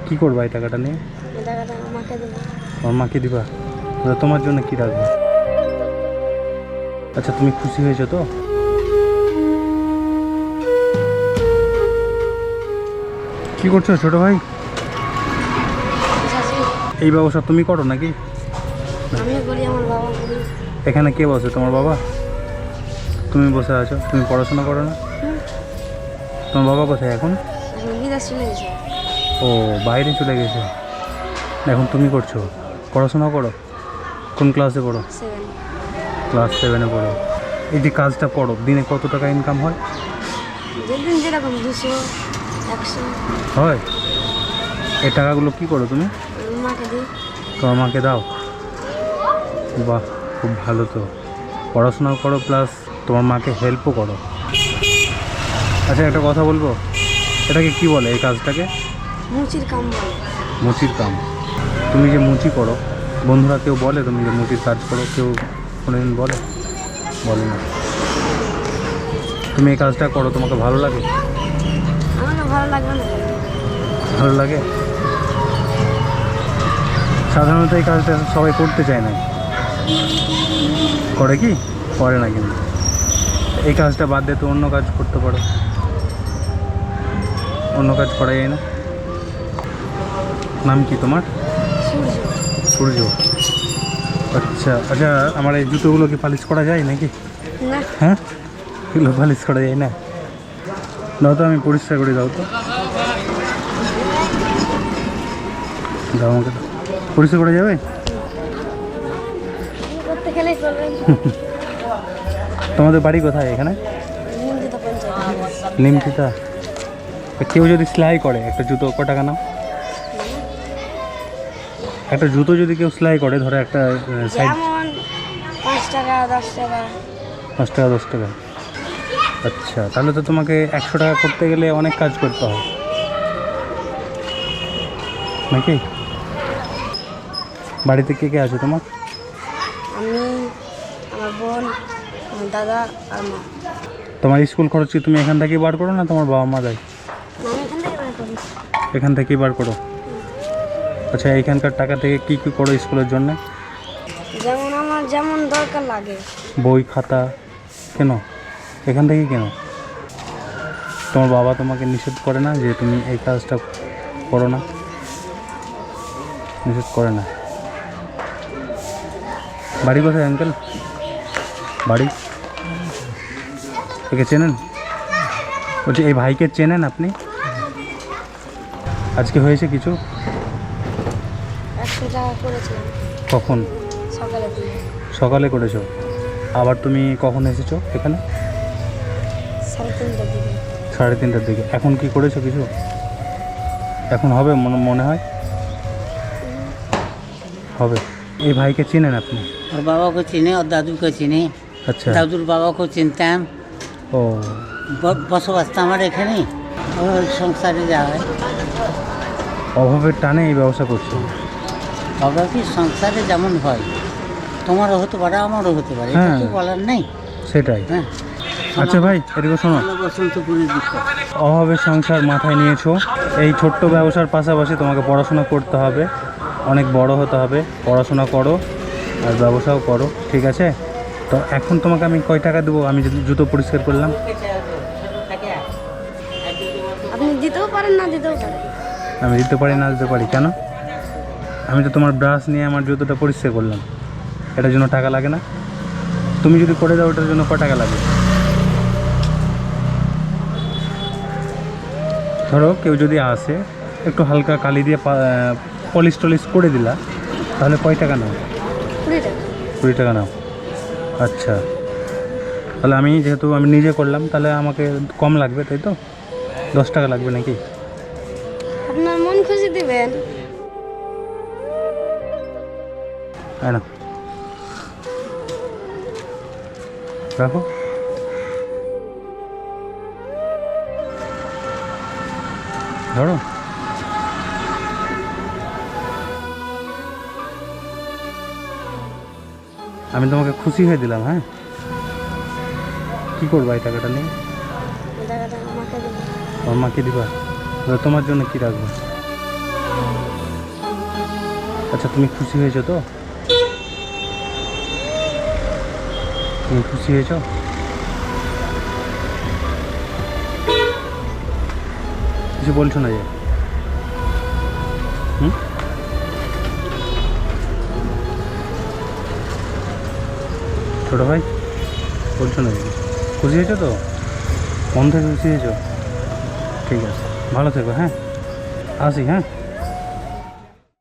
কি করবা এই টাকাটা নিয়ে? এই টাকাটা আমাকে দেবো। আমার মাকে দিবা? তোমার জন্য কি রাখবে? আচ্ছা, তুমি খুশি হয়েছো তো? কি করছো ছোট ভাই? এই ব্যবসা তুমি করো নাকি? আমিও করি, আমার বাবা করি। এখানে কে বসে? তোমার বাবা? তুমি বসে আছো, তুমি পড়াশোনা করো না? তোমার বাবা কোথায় এখন? এখন বিদেশ চলে গেছে। ও, বাইরে চলে গেছে। এখন তুমি করছো, পড়াশোনা করো? কোন ক্লাসে পড়ো? 7। ক্লাস 7-এ পড়ো। এই যে কাজটা করো, দিনে কত টাকা ইনকাম হয়? যেদিন যেরকম 200, 100 হয়। এই টাকাগুলো কি করো তুমি? মাকে দিই। তোমার মাকে দাও? বাহ, খুব ভালো তো। পড়াশোনাও করো প্লাস তোমার মাকে হেল্পও করো। আচ্ছা, একটা কথা বলবো, এটাকে কি বলে এই কাজটাকে? মুচির কাম বলে। মুচির কাম। তুমি যে মুচি করো, বন্ধুরা কেউ বলে তুমি যে মুচির কাজ করো? কেউ কোনোদিন বলে? বলে না। তুমি এই কাজটা করো, তোমাকে ভালো লাগে? আমাকে ভালো লাগবে না। ভালো লাগে। সাধারণত এই কাজটা সবাই করতে চায় না। করে কি? করে না কিন্তু। এই কাজটা বাদ দিয়ে তো অন্য কাজ করতে পারো। অন্য কাজ করা যায় না? নাম কি তোমার? সূর্য। সূর্য। আচ্ছা আচ্ছা, আমার এই জুতোগুলো কি পালিশ করা যায় নাকি? না। হ্যাঁ, এগুলো পালিশ করা যায় না? দাও তো, আমি পরিষ্কার করে দাও তো। দাও আমাকে, দাও। পরিষ্কার করা যাবে? করতে গেলেই করবেন। তোমাদের বাড়ি কোথায়? এখানে নিমতিতা পঞ্চায়েত। নিমতিতা। কেউ যদি সেলাই করে একটা জুতো, ক টাকা নাও? একটা জুতো যদি কেউ সেলাই করে, ধরো একটা সাইড, যেমন 5 টাকা, 10 টাকা। 5 টাকা 10 টাকা। আচ্ছা, তাহলে তো তোমাকে 100 টাকা করতে গেলে অনেক কাজ করতে হয় নাকি? বাড়িতে কে কে আছে তোমার? আমি, আমার বোন, আমার দাদা আর মা। তোমার স্কুল খরচ কি তুমি এখান থেকেই বার করো না তোমার বাবা মা দেয়? আমি এখান থেকে বের করি। এখান থেকেই বার করো। আচ্ছা, এইখানকার টাকা থেকে কি কি করো স্কুলের জন্য? যেমন আমার যেমন দরকার লাগে। বই খাতা কেন? এখান থেকেই কেন? তোমার বাবা তোমাকে নিষেধ করে না যে তুমি এই কাজটা করো না? নিষেধ করে না? বাড়ি কোথায় আঙ্কেল? বাড়ি? একে চেনেন? বলছি, এই ভাইকে চেনেন আপনি? আজকে হয়েছে কিছু? 100 টাকা করেছিলাম। কখন? সকালে দিয়ে। সকালে করেছো? আবার তুমি কখন এসেছো এখানে? 3:30টার দিকে। 3:30টার দিকে। এখন কি করেছো কিছু? এখন হবে মনে হয়? হবে। এই ভাইকে চেনেন আপনি? और बाबा को चिने और दादू को चिने। আচ্ছা। दादुर बाबा को चिनताम। ও, বসবাস তো আমার এখানে, ওই সংসারে যাওয়া হয়। অভাবের টানে এই ব্যবসা করছো? বাবা কি সংসারে যেমন হয়, তোমারও হতে পারে, আমারও হতে পারে, এটা হ্যাঁ। তো বলার নেই। সেটাই। হ্যাঁ। আচ্ছা ভাই, এদিকে শোনো। বসন্তপুরের দিকে অভাবের সংসার মাথায় নিয়েছো, এই ছোট্ট ব্যবসার পাশাপাশি তোমাকে পড়াশোনা করতে হবে, অনেক বড় হতে হবে। পড়াশোনা করো আর ব্যবসাও করো, ঠিক আছে? তো এখন তোমাকে আমি কয় টাকা দেবো আমি যদি জুতো পরিষ্কার করলাম? আপনি দিতেও পারেন, না দিতেও পারেন। আমি দিতে পারি না দিতে পারি কেন? আমি তো তোমার ব্রাশ নিয়ে আমার জুতোটা পরিষ্কার করলাম, এটার জন্য টাকা লাগে না? তুমি যদি করে দাও এটার জন্য কয় টাকা লাগে? ধরো কেউ যদি আসে, একটু হালকা কালি দিয়ে পলিশ টলিশ করে দিলা, তাহলে কয় টাকা নাও? 20 টাকা। 20 টাকা নাও। আচ্ছা, তাহলে আমি যেহেতু আমি নিজে করলাম, তাহলে আমাকে কম লাগবে, তাই তো? 10 টাকা লাগবে নাকি? আপনার মন খুশি দিবেন। তাই না? রাখো। ধরো। আমি তোমাকে খুশি হয়ে দিলাম। হ্যাঁ, কি করবো এই টাকাটা নিয়ে? এই টাকাটা আমাকে দেবেন। আমার মাকে দিবা? তোমার জন্য কি রাখবো? আচ্ছা, তুমি খুশি হয়েছো তো? তুমি খুশি হয়েছো? কিছু বলছো না যে? হুম? ছোটো ভাই, বলছো না যে? খুশি হয়েছো তো? মন থেকে খুশি হয়েছো? ঠিক আছে, ভালো থেকো, হ্যাঁ? আসি, হ্যাঁ?